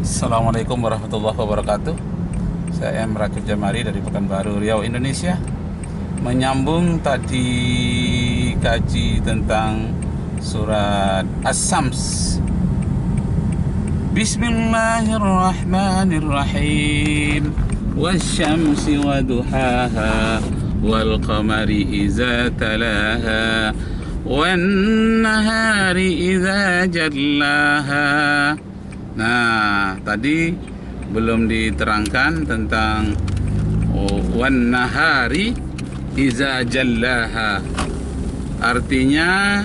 Assalamualaikum warahmatullahi wabarakatuh. Saya M. Rakib Jamari dari Pekanbaru, Riau, Indonesia. Menyambung tadi kaji tentang surat As-Sams. Bismillahirrahmanirrahim. Wasyamsi waduhaha wal qamari iza talaha wan nahari iza jallaha. Nah, tadi belum diterangkan tentang wan nahari iza jallaha. Artinya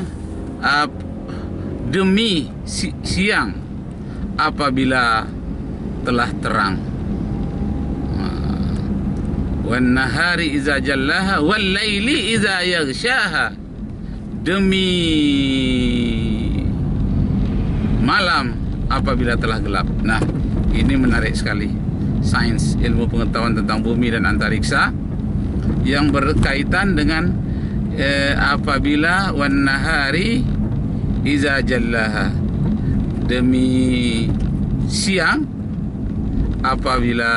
demi siang apabila telah terang. Wan nahari iza jallaha wal laili iza yaghshaha. Demi malam apabila telah gelap. Nah, ini menarik sekali. Sains, ilmu pengetahuan tentang bumi dan antariksa yang berkaitan dengan apabila wan nahari iza jallaha, demi siang apabila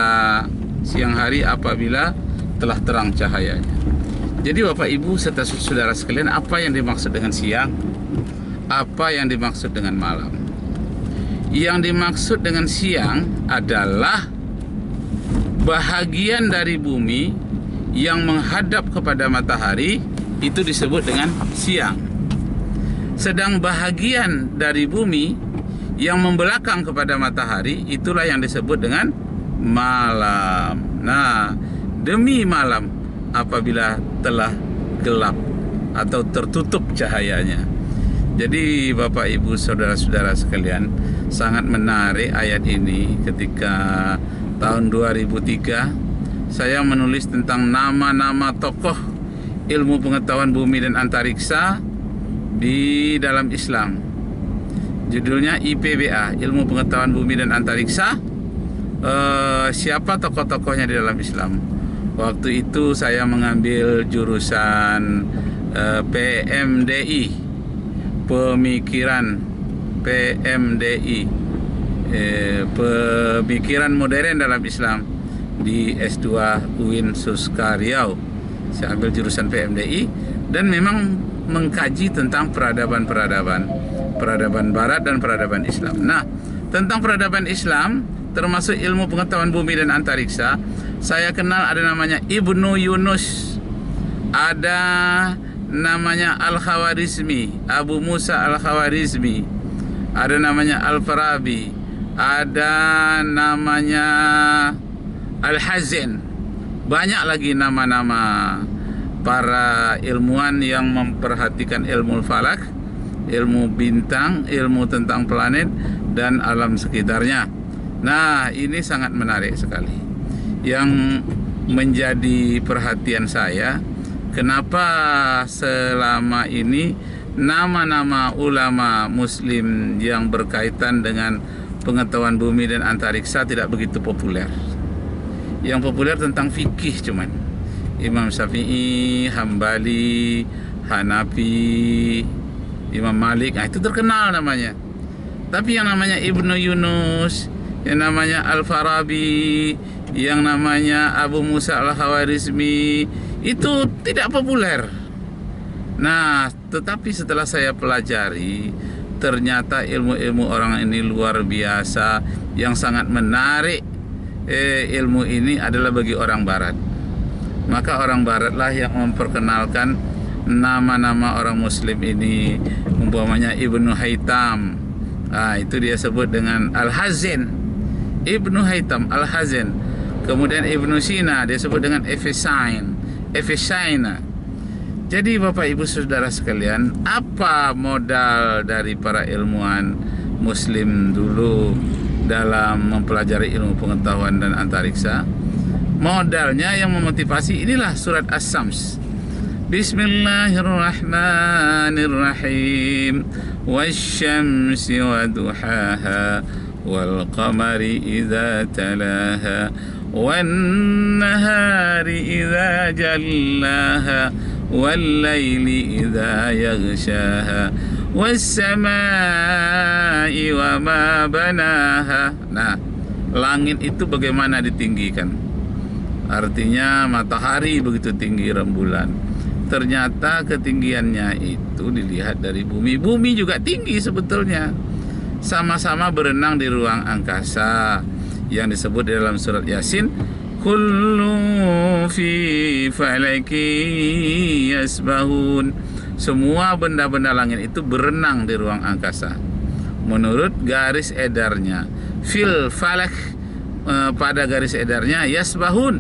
siang hari apabila telah terang cahayanya. Jadi Bapak Ibu serta saudara sekalian, apa yang dimaksud dengan siang? Apa yang dimaksud dengan malam? Yang dimaksud dengan siang adalah bahagian dari bumi yang menghadap kepada matahari, itu disebut dengan siang. Sedang bahagian dari bumi yang membelakang kepada matahari, itulah yang disebut dengan malam. Nah, demi malam apabila telah gelap atau tertutup cahayanya. Jadi Bapak Ibu saudara-saudara sekalian, sangat menarik ayat ini. Ketika tahun 2003 saya menulis tentang nama-nama tokoh ilmu pengetahuan bumi dan antariksa di dalam Islam. Judulnya IPBA, ilmu pengetahuan bumi dan antariksa. Siapa tokoh-tokohnya di dalam Islam? Waktu itu saya mengambil jurusan PMDI, pemikiran PMDI, pemikiran modern dalam Islam di S2 UIN Suska Riau. Saya ambil jurusan PMDI dan memang mengkaji tentang peradaban Barat dan peradaban Islam. Nah, tentang peradaban Islam termasuk ilmu pengetahuan bumi dan antariksa, saya kenal ada namanya Ibnu Yunus, ada namanya Al-Khawarizmi, Abu Musa Al-Khawarizmi, ada namanya Al-Farabi, ada namanya Al-Hazin. Banyak lagi nama-nama para ilmuwan yang memperhatikan ilmu falak, ilmu bintang, ilmu tentang planet dan alam sekitarnya. Nah, ini sangat menarik sekali. Yang menjadi perhatian saya, kenapa selama ini nama-nama ulama muslim yang berkaitan dengan pengetahuan bumi dan antariksa tidak begitu populer. Yang populer tentang fikih cuman Imam Syafi'i, Hambali, Hanafi, Imam Malik, nah itu terkenal namanya. Tapi yang namanya Ibnu Yunus, yang namanya Al-Farabi, yang namanya Abu Musa Al-Khawarizmi, itu tidak populer. Nah, tetapi setelah saya pelajari, ternyata ilmu-ilmu orang ini luar biasa, yang sangat menarik. Ilmu ini adalah bagi orang Barat. Maka orang Baratlah yang memperkenalkan nama-nama orang Muslim ini, umpamanya Ibnu Haytham. Nah, itu dia sebut dengan Al-Hazin. Ibnu Haytham Al-Hazin. Kemudian Ibnu Sina dia sebut dengan Efesaina. Jadi Bapak Ibu saudara sekalian, apa modal dari para ilmuwan muslim dulu dalam mempelajari ilmu pengetahuan dan antariksa? Modalnya yang memotivasi inilah surat As-Sams. Bismillahirrahmanirrahim. Wasyamsi waduhaha wal qamari idza talaha wan nahari idza jallaha wal laili idza yaghshaha was-samaa'i wa ma banaha. Nah, langit itu bagaimana ditinggikan? Artinya matahari begitu tinggi, rembulan. Ternyata ketinggiannya itu dilihat dari bumi. Bumi juga tinggi sebetulnya. Sama-sama berenang di ruang angkasa yang disebut di dalam surat Yasin, kullu fi falaki yasbahun. Semua benda-benda langit itu berenang di ruang angkasa menurut garis edarnya. Fil falak, pada garis edarnya, yasbahun,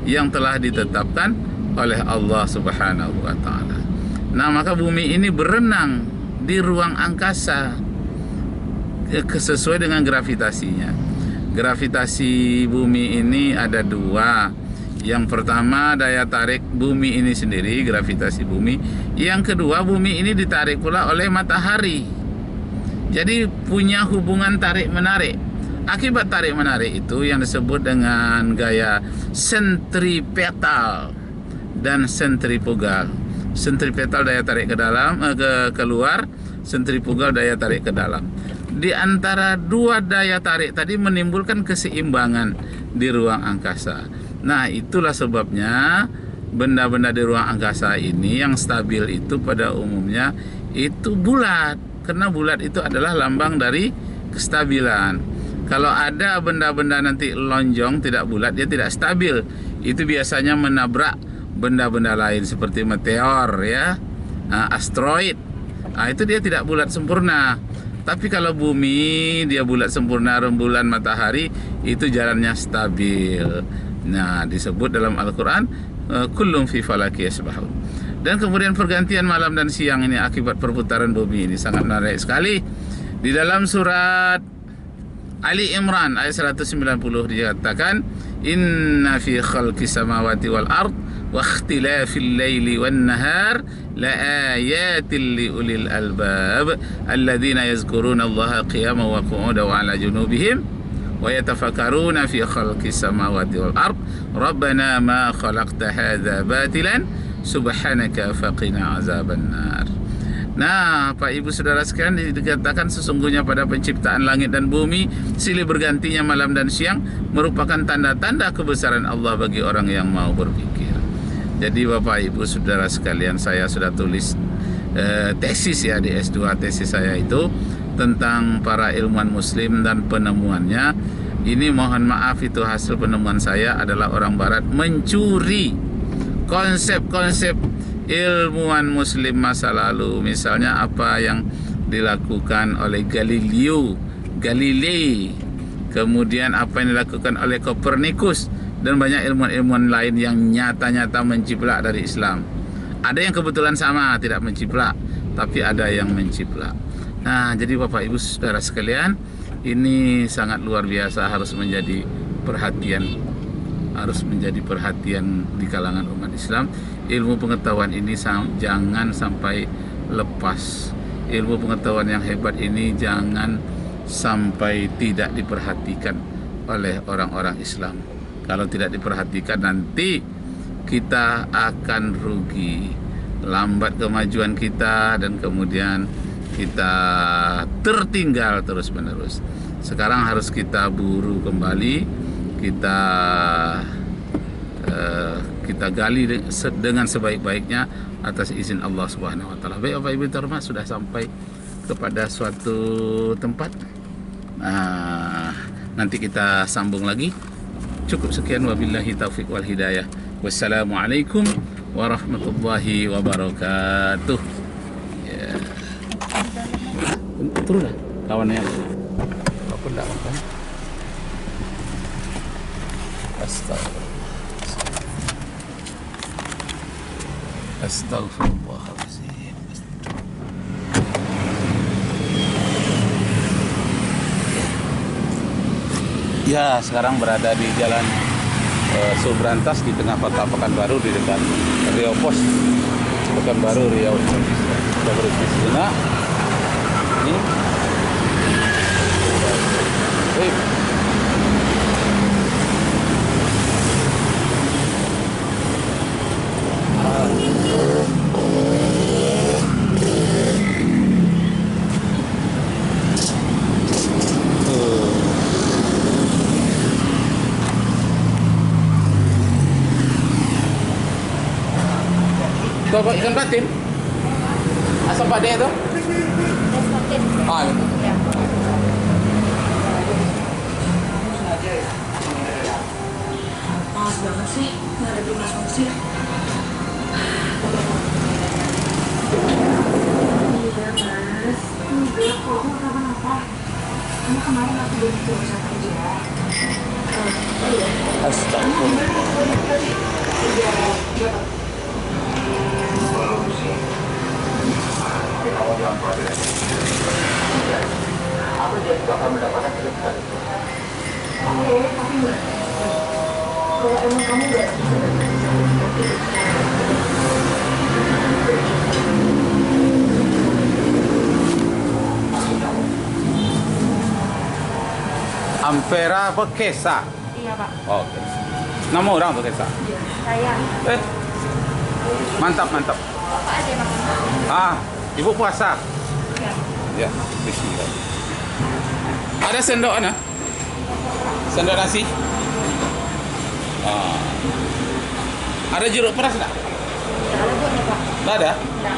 yang telah ditetapkan oleh Allah Subhanahu wa taala. Nah, maka bumi ini berenang di ruang angkasa sesuai dengan gravitasinya. Gravitasi bumi ini ada dua. Yang pertama, daya tarik bumi ini sendiri, gravitasi bumi. Yang kedua, bumi ini ditarik pula oleh matahari. Jadi punya hubungan tarik-menarik. Akibat tarik-menarik itu yang disebut dengan gaya sentripetal dan sentrifugal. Sentripetal daya tarik ke dalam, ke keluar, sentrifugal daya tarik ke dalam. Di antara dua daya tarik tadi menimbulkan keseimbangan di ruang angkasa. Nah, itulah sebabnya benda-benda di ruang angkasa ini yang stabil itu pada umumnya itu bulat, karena bulat itu adalah lambang dari kestabilan. Kalau ada benda-benda nanti lonjong tidak bulat, dia tidak stabil. Itu biasanya menabrak benda-benda lain seperti meteor, ya, asteroid. Nah, itu dia tidak bulat sempurna. Tapi kalau bumi dia bulat sempurna, rembulan, matahari, itu jalannya stabil. Nah, disebut dalam Al-Quran, kullum fi falaki yasbahun. Dan kemudian pergantian malam dan siang ini akibat perputaran bumi ini sangat menarik sekali. Di dalam surat Ali Imran ayat 190 dikatakan, inna fi khalqis samawati wal ard wa ikhtilafil laili wan nahar la ayatin li ulil albab alladzina yazkuruna Allaha qiyaman wa qu'udan wa ala junubihim wa yatafakkaruna fi khalqis samawati wal ard rabbana ma khalaqta hadza batilan subhanaka faqina azaban nar. Nah, Pak Ibu Saudara sekalian, dikatakan sesungguhnya pada penciptaan langit dan bumi, silih bergantinya malam dan siang merupakan tanda-tanda kebesaran Allah bagi orang yang mau berpikir. Jadi Bapak Ibu Saudara sekalian, saya sudah tulis tesis ya di S2, tesis saya itu tentang para ilmuwan muslim dan penemuannya. Ini mohon maaf, itu hasil penemuan saya adalah orang barat mencuri konsep-konsep ilmuwan muslim masa lalu. Misalnya apa yang dilakukan oleh Galilei, kemudian apa yang dilakukan oleh Copernicus, dan banyak ilmuwan-ilmuwan lain yang nyata-nyata menciplak dari Islam. Ada yang kebetulan sama, tidak menciplak, tapi ada yang menciplak. Nah, jadi Bapak Ibu Saudara sekalian, ini sangat luar biasa, harus menjadi perhatian di kalangan umat Islam. Ilmu pengetahuan ini jangan sampai lepas. Ilmu pengetahuan yang hebat ini jangan sampai tidak diperhatikan oleh orang-orang Islam. Kalau tidak diperhatikan, nanti kita akan rugi, lambat kemajuan kita, dan kemudian kita tertinggal terus-menerus. Sekarang harus kita buru kembali, kita gali dengan sebaik-baiknya atas izin Allah Subhanahu wa taala. Baik Bapak Ibu terhormat, sudah sampai kepada suatu tempat. Nanti kita sambung lagi. Cukup sekian, wabillahi taufiq wal hidayah. Wassalamualaikum warahmatullahi wabarakatuh. Ya. Turun lah kawannya. Apa enggak makan? Astagfirullahaladzim. Ya, sekarang berada di jalan Subrantas di tengah kota Pekanbaru, di dekat Riau Pos Pekanbaru Riau. Kita berhenti sejenak. Ini. Tuh apa ikan patin? Asam pade itu? Es patin. Ah, gitu. Ya. Males banget sih ngadepin Mas Musir. Iya Mas, enggak kok, aku kenapa-napa. Karena kemarin aku udah berusaha kerja. Iya. Astagfirullah. Aku juga akan mendapatkan kehidupan. Tapi enggak. Kalau emang kamu enggak Ampera apa Kesa? Iya, Pak. Oke. Nama orang tuh Kesa. Saya. Mantap, mantap. Bapak aja makan. Ah, ibu puasa. Ya. Ya, bismillah. Ada sendok ana? Sendok nasi? Ah. Ada jeruk peras enggak? Tidak ada buatnya, Pak. Enggak ada? Tidak.